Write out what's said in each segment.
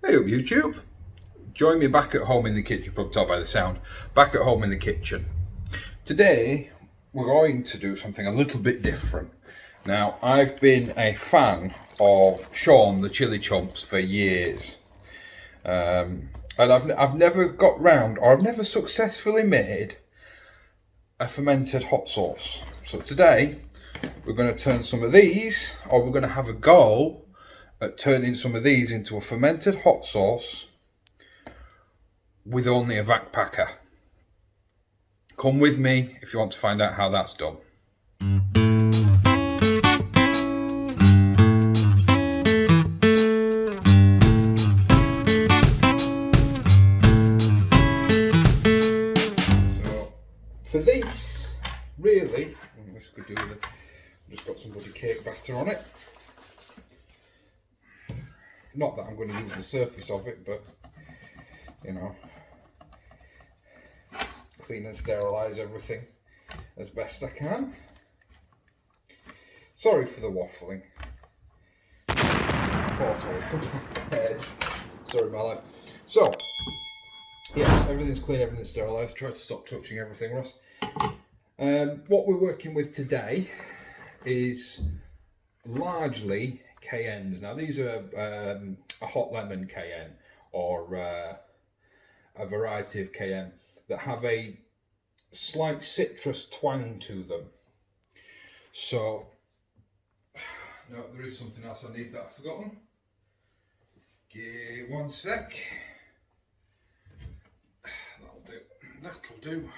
Hey up YouTube, join me back at home in the kitchen, probably tell by the sound, back at home in the kitchen. Today we're going to do something a little bit different. Now I've been a fan of Sean the Chili Chomps for years, and I've never got round, or I've never successfully made a fermented hot sauce. So today we're going to turn some of these, or we're going to have a go at turning some of these into a fermented hot sauce with only a VacPacker. Come with me if you want to find out how that's done. So for this, really, this could do with it. I've just got some bloody cake batter on it. Not that I'm going to use the surface of it, but you know, clean and sterilise everything as best I can. Sorry for the waffling. I thought I was prepared. Sorry, my life. So, yeah, everything's clean, everything's sterilised. Try to stop touching everything, Ross. What we're working with today is largely cayennes. Now, these are a hot lemon cayenne, or a variety of cayenne that have a slight citrus twang to them. So, no, there is something else I need that I've forgotten. Give one sec. That'll do.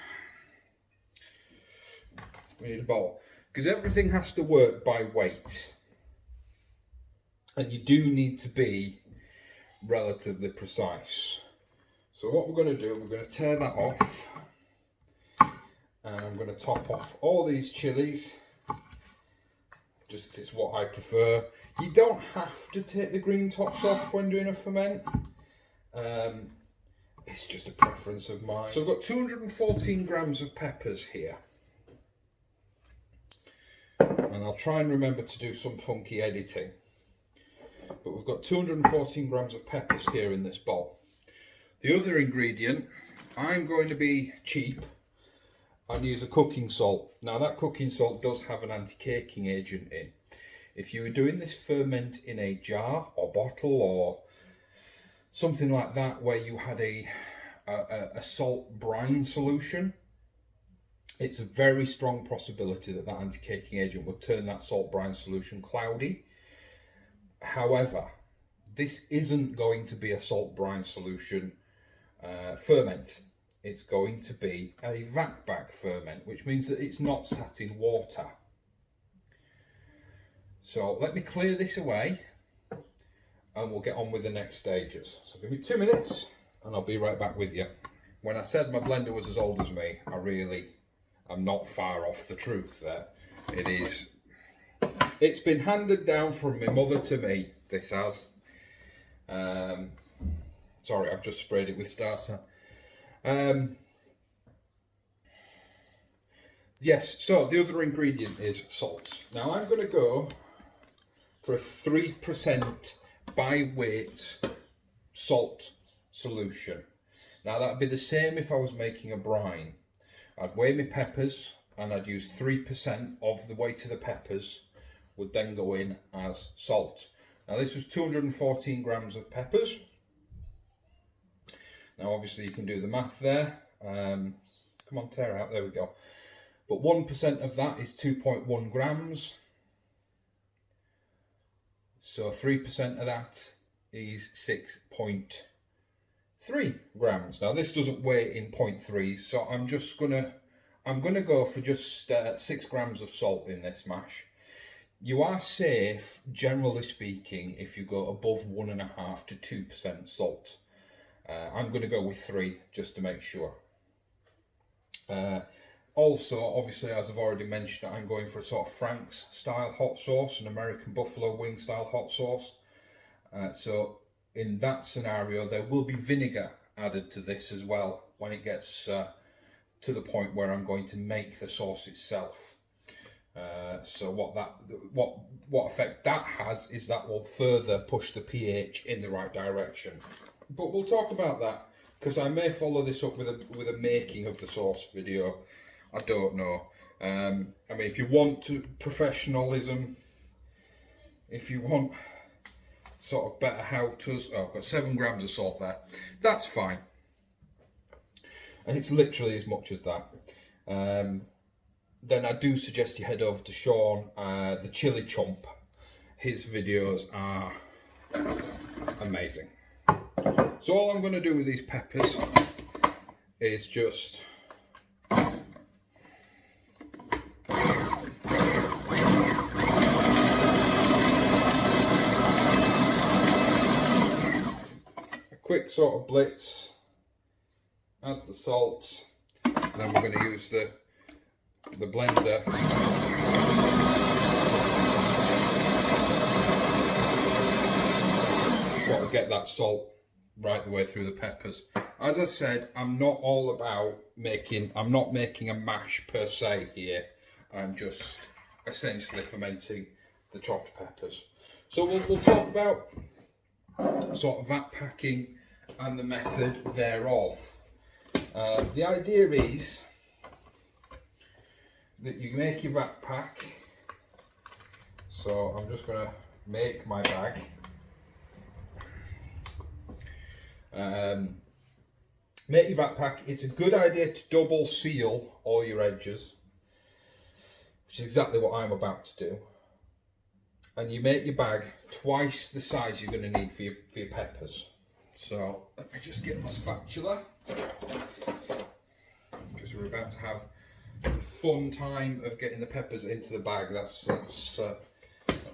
We need a bowl, because everything has to work by weight, and you do need to be relatively precise. So what we're going to do, we're going to tear that off, and I'm going to top off all these chilies, just 'cause it's what I prefer. You don't have to take the green tops off when doing a ferment. It's just a preference of mine. So I've got 214 grams of peppers here. And I'll try and remember to do some funky editing. But we've got 214 grams of peppers here in this bowl. The other ingredient, I'm going to be cheap and use a cooking salt. Now that cooking salt does have an anti-caking agent in. If you were doing this ferment in a jar or bottle or something like that, where you had a salt brine solution, it's a very strong possibility that that anti-caking agent would turn that salt brine solution cloudy. However, this isn't going to be a salt brine solution ferment. It's going to be a VacPak ferment, which means that it's not sat in water. So let me clear this away and we'll get on with the next stages. So give me 2 minutes and I'll be right back with you. When I said my blender was as old as me, I'm not far off the truth there. It's been handed down from my mother to me, this has. Sorry, I've just sprayed it with Starsa. Yes, so the other ingredient is salt. Now I'm going to go for a 3% by weight salt solution. Now that'd be the same if I was making a brine. I'd weigh my peppers and I'd use 3% of the weight of the peppers would then go in as salt. Now this was 214 grams of peppers. Now obviously you can do the math there. Come on, tear out, there we go. But 1% of that is 2.1 grams. So 3% of that is 6.3 grams. Now this doesn't weigh in 0.3, so I'm gonna go for just 6 grams of salt in this mash. You are safe, generally speaking, if you go above 1.5 to 2% salt. I'm going to go with 3 just to make sure. Also, obviously, as I've already mentioned, I'm going for a sort of Frank's style hot sauce, an American buffalo wing style hot sauce. So in that scenario, there will be vinegar added to this as well when it gets to the point where I'm going to make the sauce itself. So what effect that has is that will further push the pH in the right direction. But we'll talk about that, because I may follow this up with a making of the sauce video. I don't know. I mean, if you want professionalism, if you want sort of better how-tos, I've got 7 grams of salt there. That's fine. And it's literally as much as that. Then I do suggest you head over to Sean, the Chilli Chomp. His videos are amazing. So all I'm going to do with these peppers is just a quick sort of blitz, add the salt, and then we're going to use the blender sort of get that salt right the way through the peppers. As I said, I'm not all about I'm not making a mash per se here. I'm just essentially fermenting the chopped peppers. So we'll talk about sort of VacPaking and the method thereof. The idea is that you make your VacPak. So I'm just going to make my bag. Make your VacPak. It's a good idea to double seal all your edges, which is exactly what I'm about to do. And you make your bag twice the size you're going to need for your peppers. So let me just get my spatula, because we're about to have a fun time of getting the peppers into the bag. That's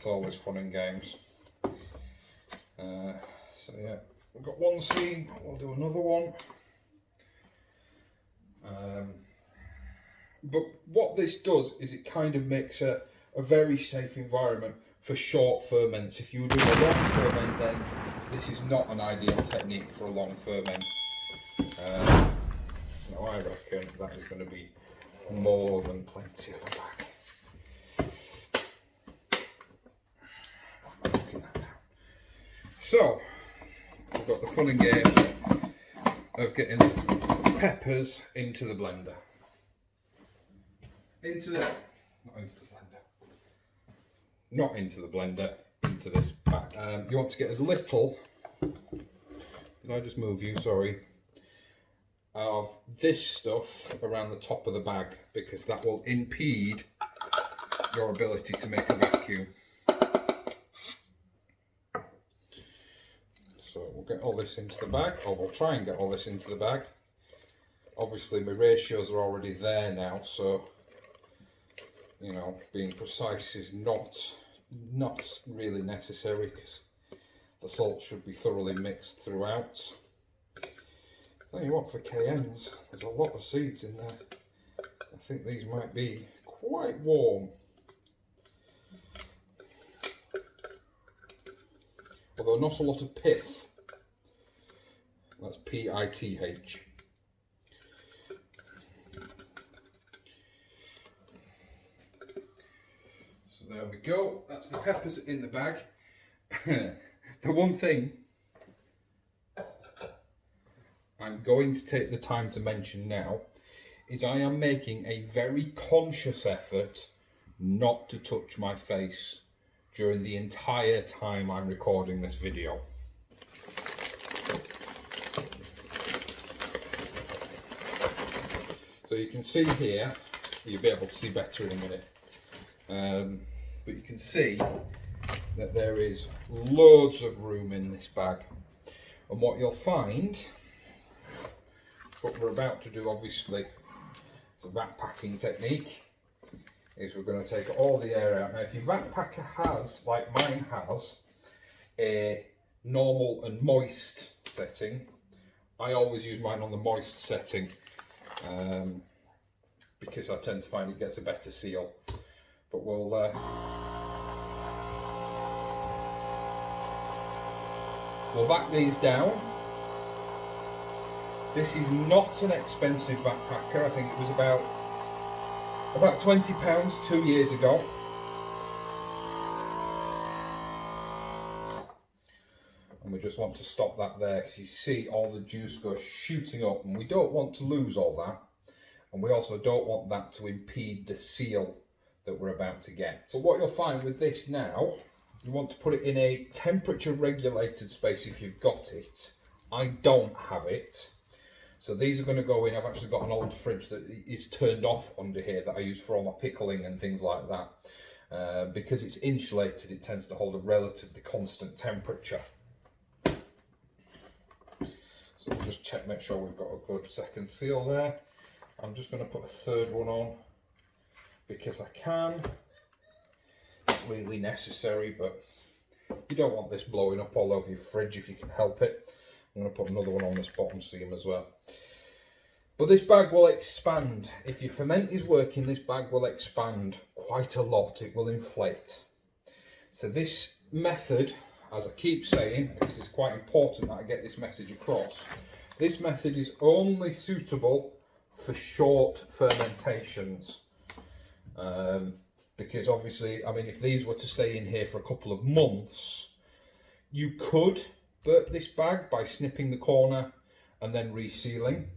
always fun and games. So yeah, we've got one seam, we'll do another one. But what this does is it kind of makes a very safe environment for short ferments. If you were doing a long ferment, then this is not an ideal technique for a long ferment. Now I reckon that is going to be more than plenty of a bag. Knocking that down. So we've got the fun and games of getting peppers into the blender. Not into the blender, into this pack. You want to get as little, did I just move you, sorry, of this stuff around the top of the bag, because that will impede your ability to make a vacuum. So we'll get all this into the bag, or we'll try and get all this into the bag. Obviously my ratios are already there now, so you know, being precise is not really necessary, because the salt should be thoroughly mixed throughout. Tell you what, for cayennes, there's a lot of seeds in there. I think these might be quite warm. Although not a lot of pith. That's P-I-T-H. There we go, that's the peppers in the bag. The one thing I'm going to take the time to mention now is I am making a very conscious effort not to touch my face during the entire time I'm recording this video. So you can see here, you'll be able to see better in a minute. But you can see that there is loads of room in this bag, and what you'll find, what we're about to do obviously, it's a VacPaking technique, is we're going to take all the air out. Now if your VacPacker has, like mine has, a normal and moist setting, I always use mine on the moist setting, because I tend to find it gets a better seal. But we'll vac these down. This is not an expensive VacPacker. I think it was about About £20 2 years ago. And we just want to stop that there because you see all the juice go shooting up, and we don't want to lose all that. And we also don't want that to impede the seal that we're about to get. So what you'll find with this now, you want to put it in a temperature regulated space if you've got it. I don't have it. So these are going to go in. I've actually got an old fridge that is turned off under here that I use for all my pickling and things like that. Because it's insulated, it tends to hold a relatively constant temperature. So we'll just check, make sure we've got a good second seal there. I'm just going to put a third one on because I can. It's really necessary, but you don't want this blowing up all over your fridge if you can help it. I'm going to put another one on this bottom seam as well. But this bag will expand. If your ferment is working, this bag will expand quite a lot. It will inflate. So this method, as I keep saying, because it's quite important that I get this message across, this method is only suitable for short fermentations. Because obviously, I mean, if these were to stay in here for a couple of months, you could burp this bag by snipping the corner and then resealing.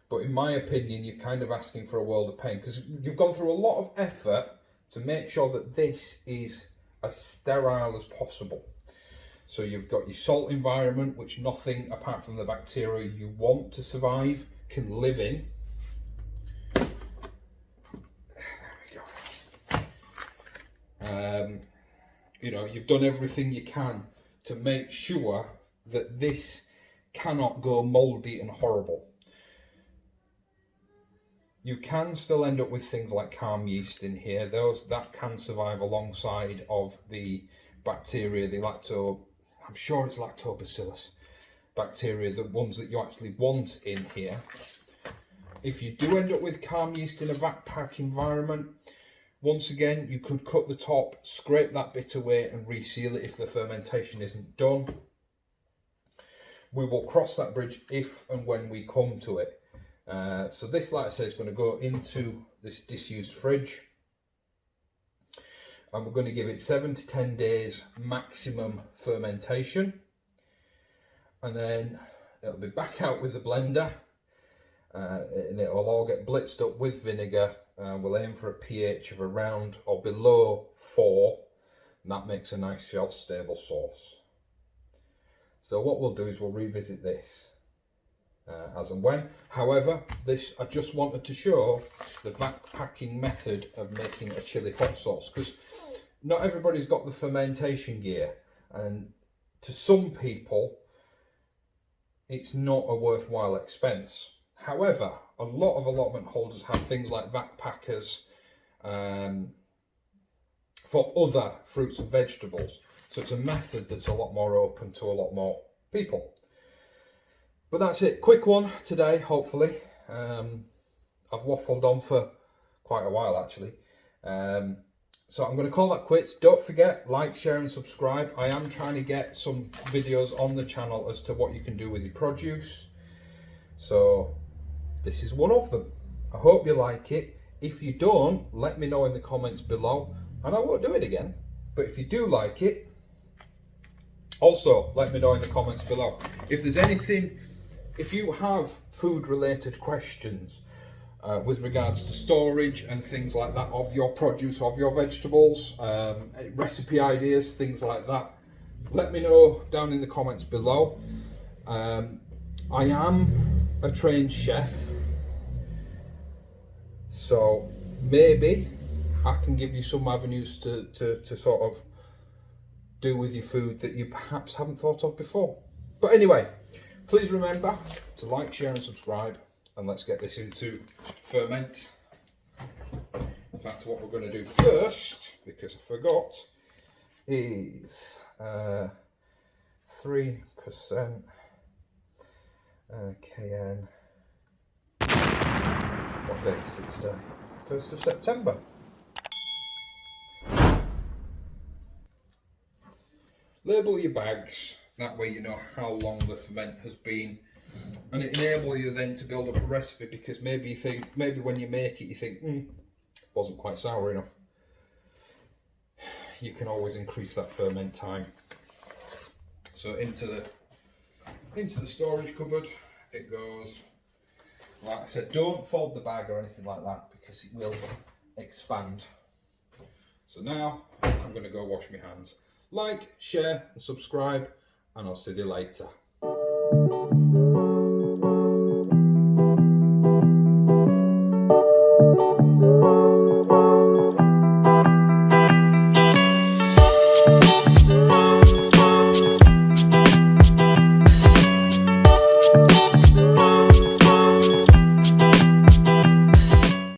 But in my opinion, you're kind of asking for a world of pain because you've gone through a lot of effort to make sure that this is as sterile as possible. So you've got your salt environment, which nothing apart from the bacteria you want to survive can live in. There we go. You know, you've done everything you can to make sure that this cannot go mouldy and horrible. You can still end up with things like calm yeast in here. Those that can survive alongside of the bacteria, the I'm sure it's lactobacillus bacteria, the ones that you actually want in here. If you do end up with calm yeast in a VacPak environment, once again, you could cut the top, scrape that bit away and reseal it if the fermentation isn't done. We will cross that bridge if and when we come to it. So this, like I said, is going to go into this disused fridge. And we're going to give it 7 to 10 days maximum fermentation. And then it'll be back out with the blender. And it'll all get blitzed up with vinegar. We'll aim for a pH of around or below 4. And that makes a nice shelf stable sauce. So what we'll do is we'll revisit this as and when. However, this, I just wanted to show the VacPaking method of making a chili hot sauce, because not everybody's got the fermentation gear, and to some people it's not a worthwhile expense. However, a lot of allotment holders have things like VacPackers for other fruits and vegetables, so it's a method that's a lot more open to a lot more people. But that's it, quick one today, hopefully. I've waffled on for quite a while actually. So I'm going to call that quits. Don't forget, like, share and subscribe. I am trying to get some videos on the channel as to what you can do with your produce. So this is one of them. I hope you like it. If you don't, let me know in the comments below and I won't do it again. But if you do like it, also let me know in the comments below. If there's anything, if you have food related questions with regards to storage and things like that of your produce, of your vegetables, recipe ideas, things like that, let me know down in the comments below. I am a trained chef, so maybe I can give you some avenues to sort of do with your food that you perhaps haven't thought of before. But anyway, please remember to like, share and subscribe, and let's get this into ferment. In fact, what we're going to do first, because I forgot, is 3% KN. What date is it today? 1st of September. Label your bags, that way you know how long the ferment has been and it enables you then to build up a recipe, because maybe you think, maybe when you make it you think, wasn't quite sour enough. You can always increase that ferment time. So into the storage cupboard it goes. Like I said, don't fold the bag or anything like that, because it will expand. So now I'm going to go wash my hands. Like, share and subscribe, and I'll see you later.